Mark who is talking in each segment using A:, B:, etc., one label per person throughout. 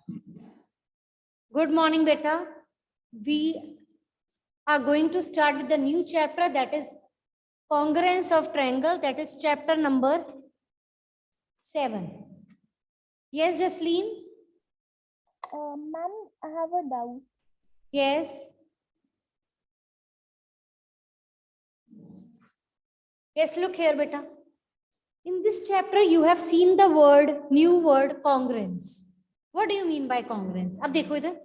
A: Good morning, beta. We are going to start with the new chapter, that is congruence of triangle, that is chapter number 7. Yes, Jasleen?
B: Ma'am, I have a doubt.
A: Yes. Yes, look here, beta. In this chapter, you have seen the new word congruence. What do you mean by congruence? अब देखो इधर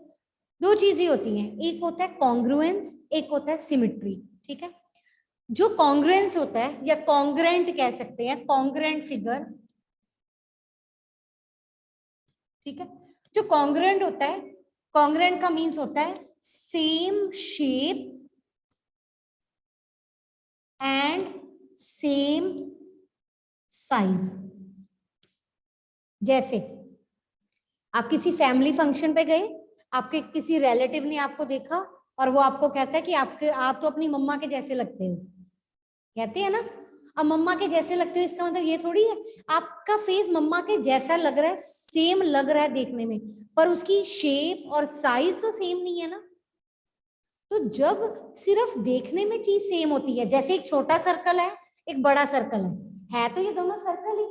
A: दो चीजें होती हैं, एक होता है congruence, एक होता है symmetry. ठीक है? जो congruence होता है या congruent कह सकते हैं, congruent figure. ठीक है? जो congruent होता है, congruent का मीन्स होता है same shape and same size. जैसे आप किसी फैमिली फंक्शन पे गए, आपके किसी रिलेटिव ने आपको देखा और वो आपको कहता है कि आप तो अपनी मम्मा के जैसे लगते हो, कहते हैं ना। अब मम्मा के जैसे लगते हो इसका मतलब ये थोड़ी है आपका फेस मम्मा के जैसा लग रहा है, सेम लग रहा है देखने में, पर उसकी शेप और साइज तो सेम नहीं है ना। तो जब सिर्फ देखने में चीज सेम होती है, जैसे एक छोटा सर्कल है एक बड़ा सर्कल है तो ये दोनों सर्कल ही,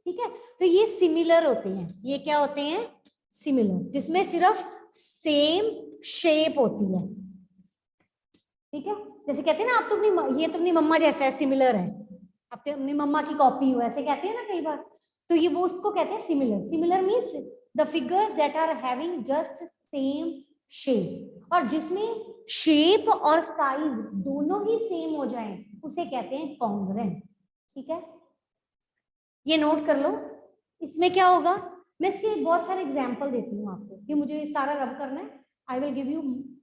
A: ठीक है, तो ये सिमिलर होते हैं। ये क्या होते हैं? सिमिलर, जिसमें सिर्फ सेम शेप होती है। ठीक है, जैसे कहते हैं ना आप तो ये तो अपनी मम्मा जैसा है, सिमिलर है, आप तो अपनी मम्मा की कॉपी हो, ऐसे कहते हैं ना कई बार। तो ये वो उसको कहते हैं similar. Similar means the figures that are having just same shape, और जिसमें शेप और साइज दोनों ही सेम हो जाए उसे कहते हैं कॉन्ग्रुएंट। ठीक है, ये नोट कर लो। इसमें क्या होगा, मैं इसके बहुत सारे एग्जाम्पल देती हूँ आपको कि मुझे सारा रब करना है। I will give you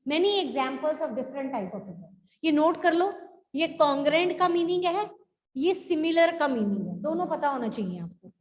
A: many examples of different type of figure. ये नोट कर लो, ये कॉन्ग्रुएंट का मीनिंग है, ये सिमिलर का मीनिंग है, दोनों पता होना चाहिए आपको।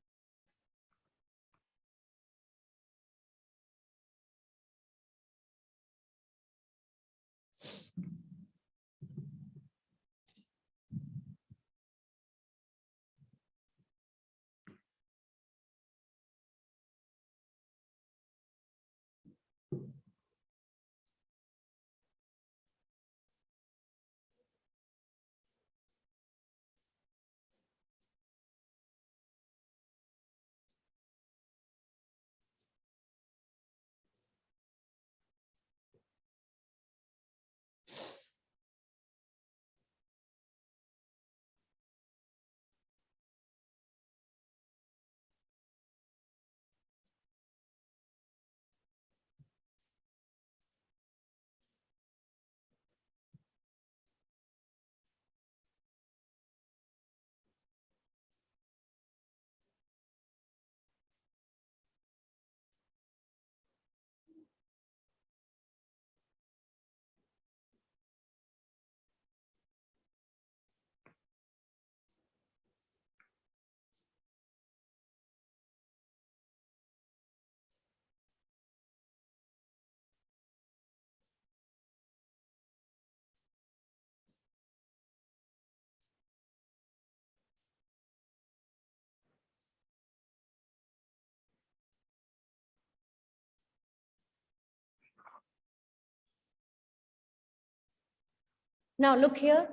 A: Now look here,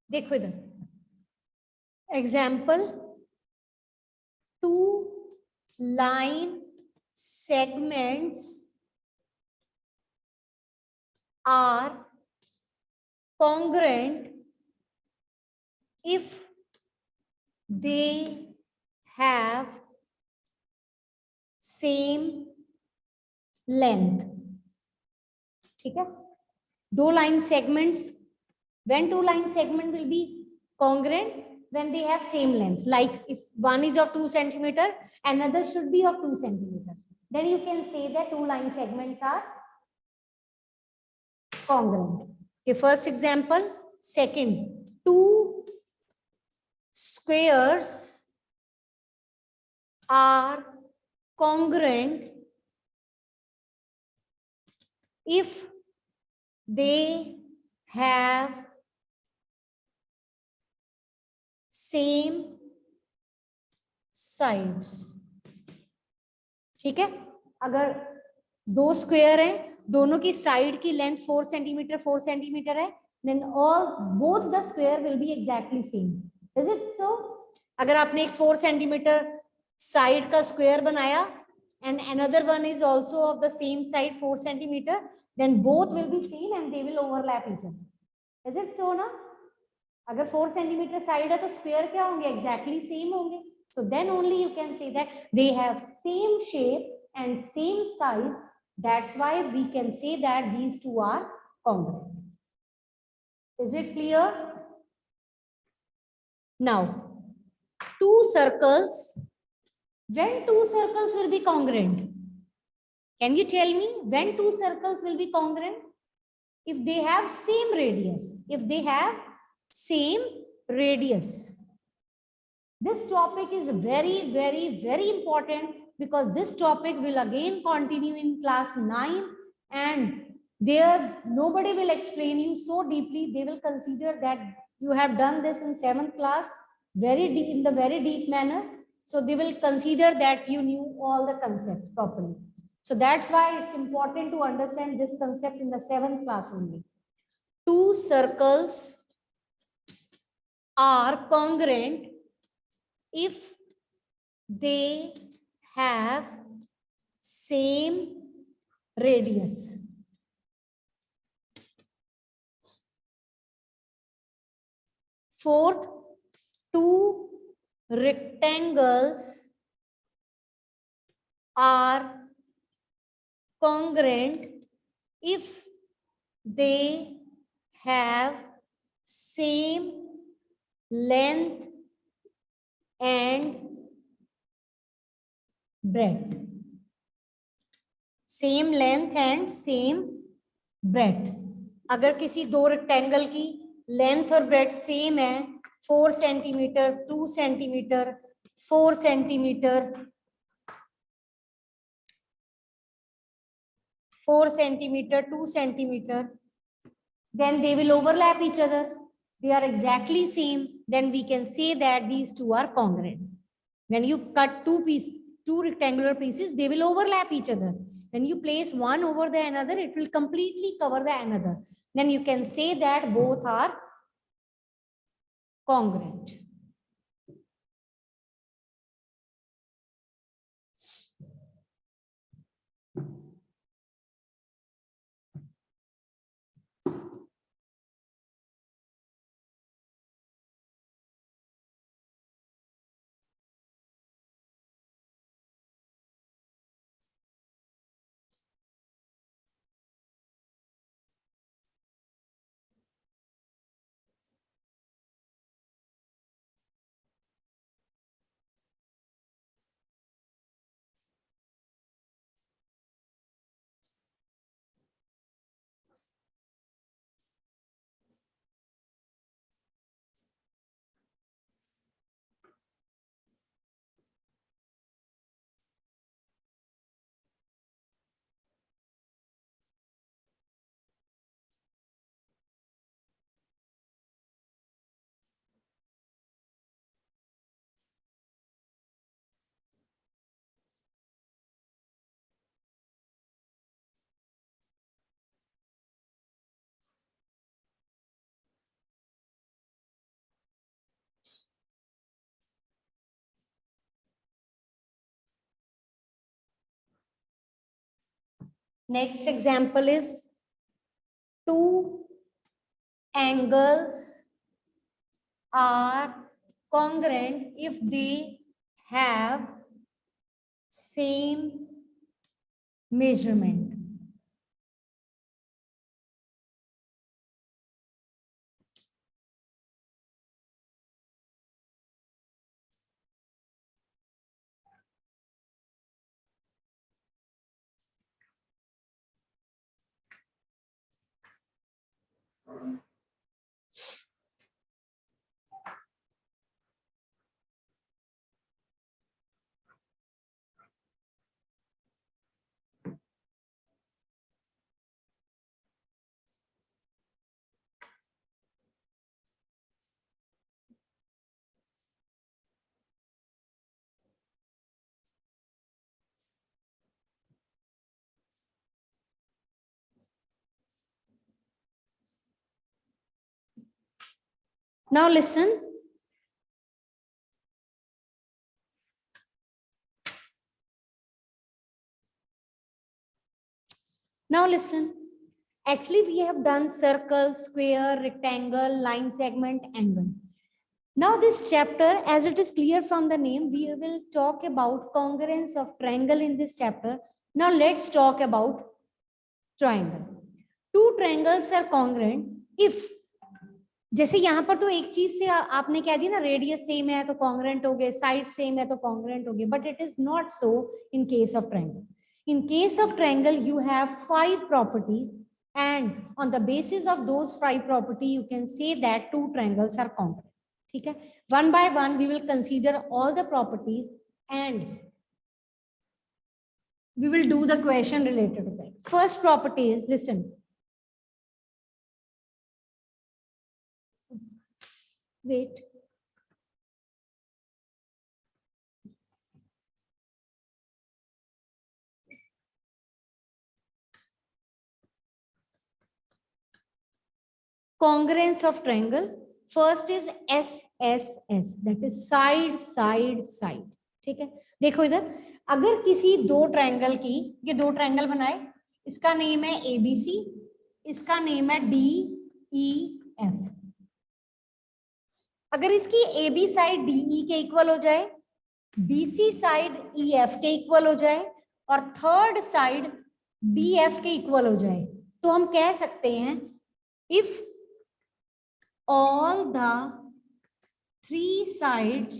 A: देखो इधर example, 2 line segments are congruent if they have same length. ठीक है, 2 line segments, when 2 line segment will be congruent when they have same length, like if one is of 2 centimeter, another should be of 2 centimeter, then you can say that 2 line segments are congruent. Okay, first example. Second, 2 squares are congruent if they have same sides. ठीक है, अगर दो square हैं, दोनों की side की length 4 centimetre है, then all both the square will be exactly same. Is it so? अगर आपने एक 4 सेंटीमीटर साइड का स्क्वायर बनाया and another one is also of the same side 4 centimeter, then both will be same and they will overlap each other. Is it so ना? अगर 4 centimetre side है तो square क्या होंगे? एग्जैक्टली सेम होंगे. So then only you can say that they have same shape and same size. That's why we can say that these two are congruent. Is it clear? Now, two circles. When two circles will be congruent? Can you tell me when two circles will be congruent? If they have same radius. If they have same radius. This topic is very, very, very important because this topic will again continue in class 9 and there nobody will explain you so deeply. They will consider that you have done this in 7th class very deep, in the very deep manner. So they will consider that you knew all the concepts properly. So that's why it's important to understand this concept in the 7th class only. Two circles are congruent if they have same radius. Fourth, two rectangles are congruent if they have same length and breadth. Same length and same breadth. अगर किसी दो rectangle की length और breath same है, 4 centimetre, 2 centimetre, 4 centimetre, 4 centimetre, 2 centimetre, then they will overlap each other. They are exactly same. Then we can say that these two are congruent. When you cut two rectangular pieces, they will overlap each other. When you place one over the another, it will completely cover the another. Then you can say that both are congruent. Next example is two angles are congruent if they have same measurement. Now listen. Now listen. Actually, we have done circle, square, rectangle, line segment, angle. Now this chapter, as it is clear from the name, we will talk about congruence of triangle in this chapter. Now let's talk about triangle. Two triangles are congruent if, जैसे यहाँ पर तो एक चीज से आपने कह दी ना, रेडियस सेम है तो कॉन्ग्रेंट हो गए, साइड सेम है तो कॉन्ग्रेंट हो गए, but it is not so in case of triangle. In case of triangle, you have 5 properties, and on the basis of those 5 properties, you can say that two triangles are congruent. ठीक है, one by one we will consider all the properties and we will do the question related to that. First property is, listen. Wait. Congruence of triangle. First is SSS, that is side side side. ठीक है, देखो इधर, अगर किसी दो triangle की, ये दो ट्रायंगल बनाए, इसका नेम है ABC, इसका नेम है DEF. अगर इसकी AB साइड DE के इक्वल हो जाए, BC साइड EF के इक्वल हो जाए और थर्ड साइड DF के इक्वल हो जाए, तो हम कह सकते हैं if all the three sides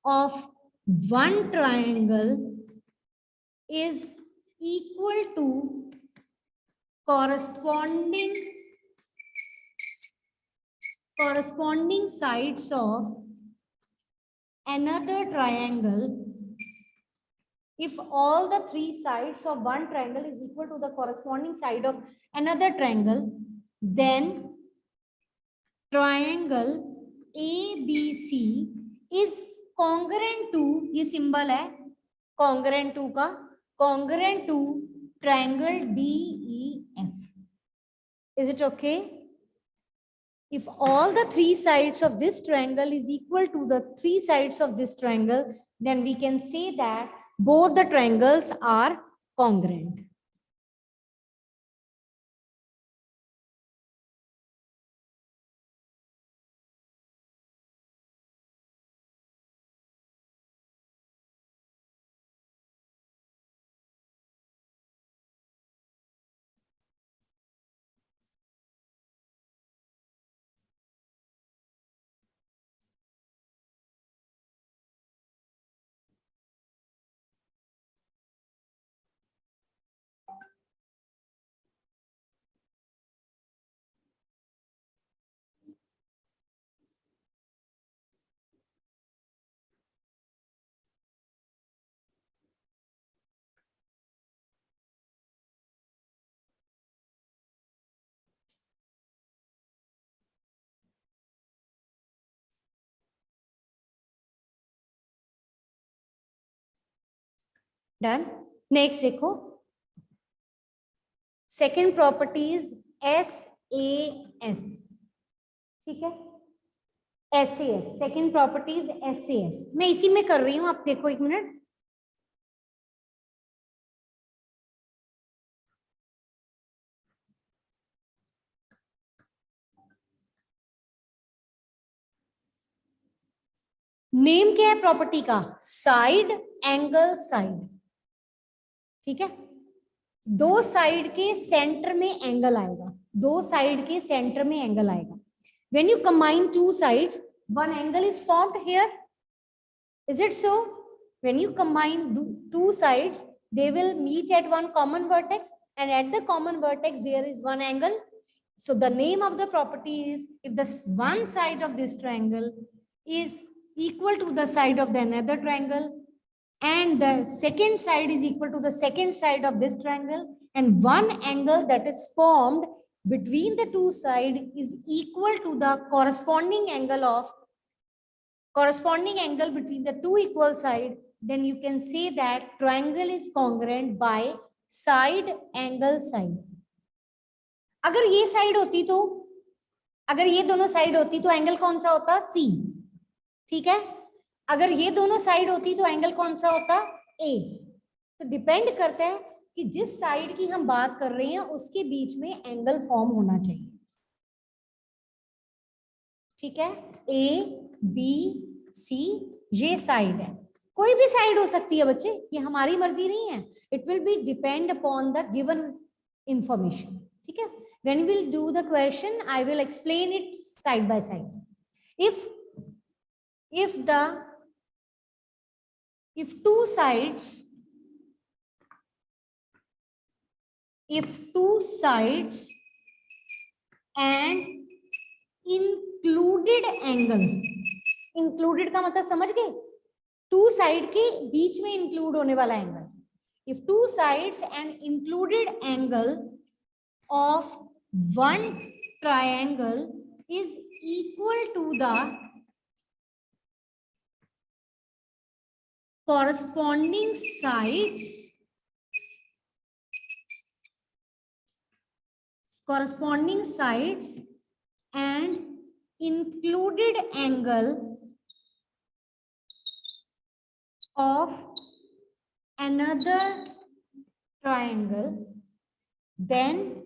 A: of one triangle is equal to corresponding sides of another triangle. If all the three sides of one triangle is equal to the corresponding side of another triangle, then triangle ABC is congruent to, ये symbol है congruent to का, congruent to triangle DEF. Is it okay? If all the three sides of this triangle is equal to the three sides of this triangle, then we can say that both the triangles are congruent. Done. Next देखो, second property is SAS. ठीक है, SAS, second property is SAS. मैं इसी में कर रही हूं, आप देखो एक मिनट. नेम क्या है प्रॉपर्टी का? Side angle side. ठीक है, दो साइड के सेंटर में एंगल आएगा, दो साइड के सेंटर में एंगल आएगा. When you combine two sides, one angle is formed here. Is it so? When you combine two sides, they will meet at one common vertex, and at the common vertex there is one angle. So the name of the property is, if the one side of this triangle is equal to the side of the another triangle, and the second side is equal to the second side of this triangle, and one angle that is formed between the two sides is equal to the corresponding angle between the two equal sides, then you can say that triangle is congruent by side angle side. अगर ये side होती तो, अगर ये दोनों side होती तो angle कौन सा होता? सी, ठीक है। अगर ये दोनों साइड होती तो एंगल कौन सा होता? ए। तो डिपेंड करता है कि जिस साइड की हम बात कर रहे हैं उसके बीच में एंगल फॉर्म होना चाहिए, ठीक है। ए बी सी ये साइड है, कोई भी साइड हो सकती है बच्चे, ये हमारी मर्जी नहीं है, it will be depend upon the given information, ठीक है। When we will do the question I will explain it side by side. if two sides and included angle, included का मतलब समझ गए, टू साइड के बीच में इंक्लूड होने वाला angle, if two sides and included angle of one triangle is equal to the corresponding sides and included angle of another triangle, then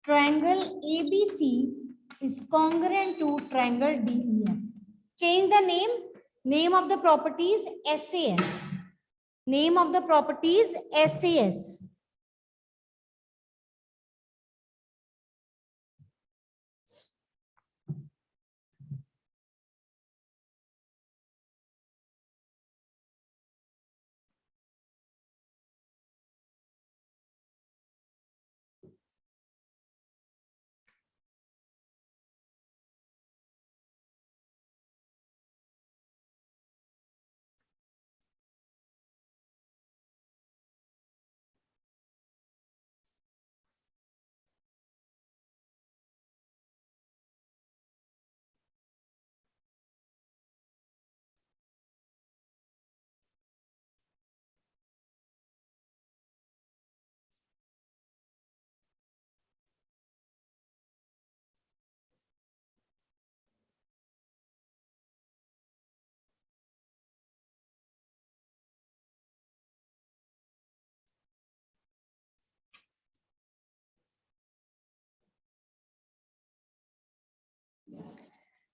A: triangle ABC is congruent to triangle DEF. Change the name of the property is SAS. Name of the property is SAS.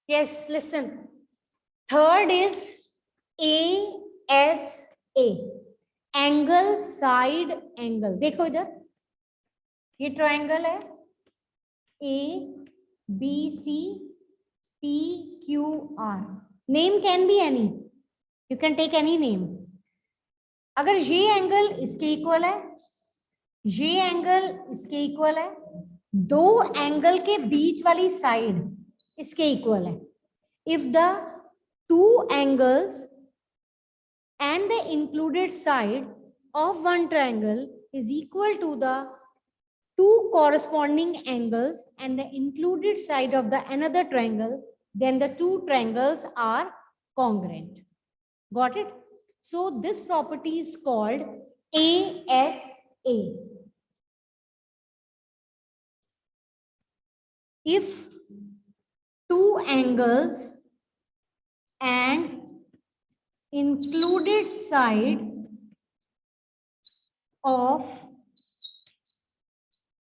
A: Yes, listen. Third is ASA, angle side angle. देखो इधर ये triangle है ABCPQR, name can be any, you can take any name. अगर ये angle इसके equal है, ये angle इसके इक्वल है, दो एंगल के बीच वाली साइड इसके इक्वल है, if the two angles and the included side of one triangle is equal to the two corresponding angles and the included side of the another triangle, then the two triangles are congruent. Got it? So this property is called ASA. If two angles and included side of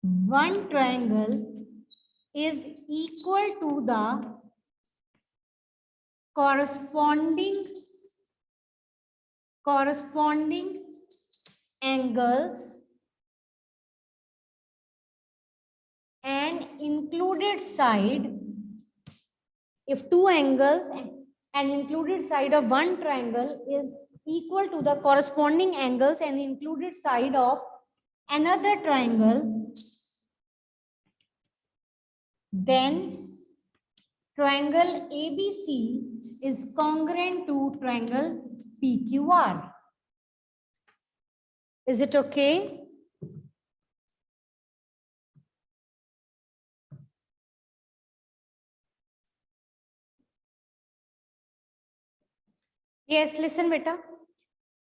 A: one triangle is equal to the corresponding angles and included side, if two angles and included side of one triangle is equal to the corresponding angles and included side of another triangle, then triangle ABC is congruent to triangle PQR. Is it okay? Yes, listen beta.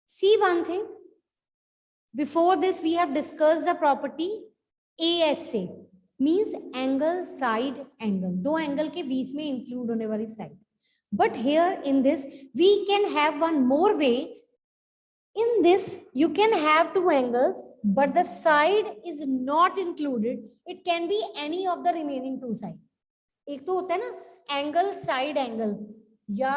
A: See one thing. Before this, we have discussed the property ASA means angle side angle, दो angle के बीच में include होने वाली side. But here in this we can have one more way. In this you can have two angles but the side is not included. It can be any of the remaining two side. एक तो होता है ना angle side angle या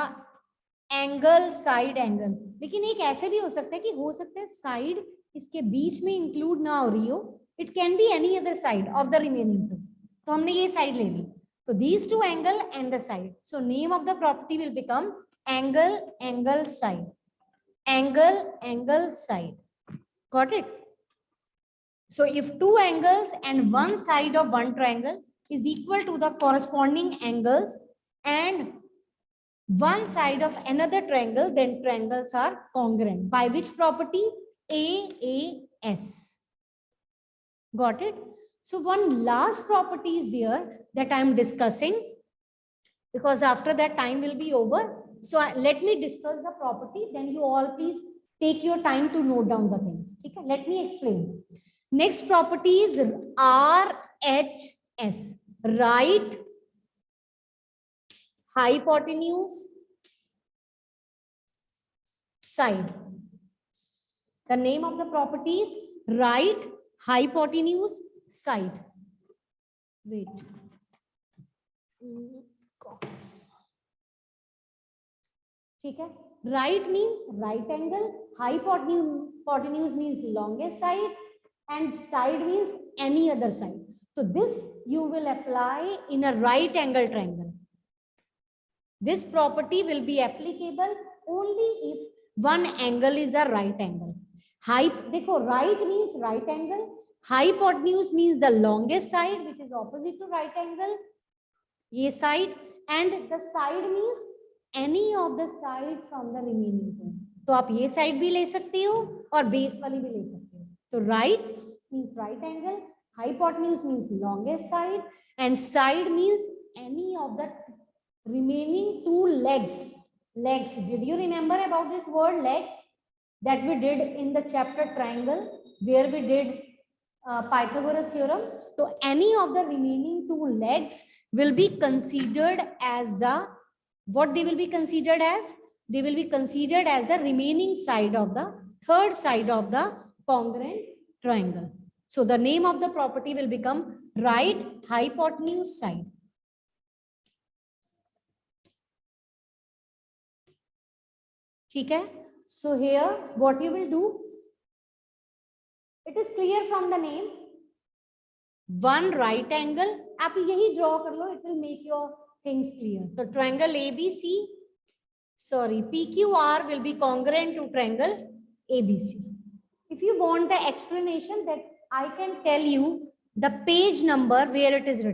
A: angle side angle, लेकिन एक ऐसे भी हो सकता है कि हो सकता है साइड इसके बीच में इंक्लूड ना हो रही हो. It can be any other side of the remaining to. तो हमने ये साइड ले ली. तो these two angle and the side. So name of the property will become angle angle side. Angle angle side. Got it? So if two angles and one side of one triangle is equal to the corresponding angles and one side of another triangle, then triangles are congruent. By which property? AAS. Got it? So one last property is there that I am discussing, because after that time will be over. So let me discuss the property, then you all please take your time to note down the things. Okay, let me explain. Next property is RHS, right hypotenuse side. The name of the property is right hypotenuse side. Wait. ठीक है. Right means right angle, hypotenuse means longest side and side means any other side. So this you will apply in a right angle triangle. This property will be applicable only if one angle is a right angle. देखो right means right angle, hypotenuse means the longest side which is opposite to right angle, ये side, and the side means any of the side from the remaining two. तो आप ये side भी ले सकते हो और base वाली भी ले सकते हो. तो right means right angle, hypotenuse means longest side, and side means any of the remaining two legs. Legs. Did you remember about this word legs that we did in the chapter triangle where we did Pythagoras theorem? So any of the remaining two legs will be considered as the, what they will be considered as? They will be considered as the remaining side of the third side of the congruent triangle. So the name of the property will become right hypotenuse side. ठीक है. So here what you will do, it is clear from the name, one right angle. आप यही draw कर लो, it will make your things clear. So triangle ABC, sorry, PQR will be congruent to triangle ABC. If you want the explanation, that I can tell you the page number where it is written.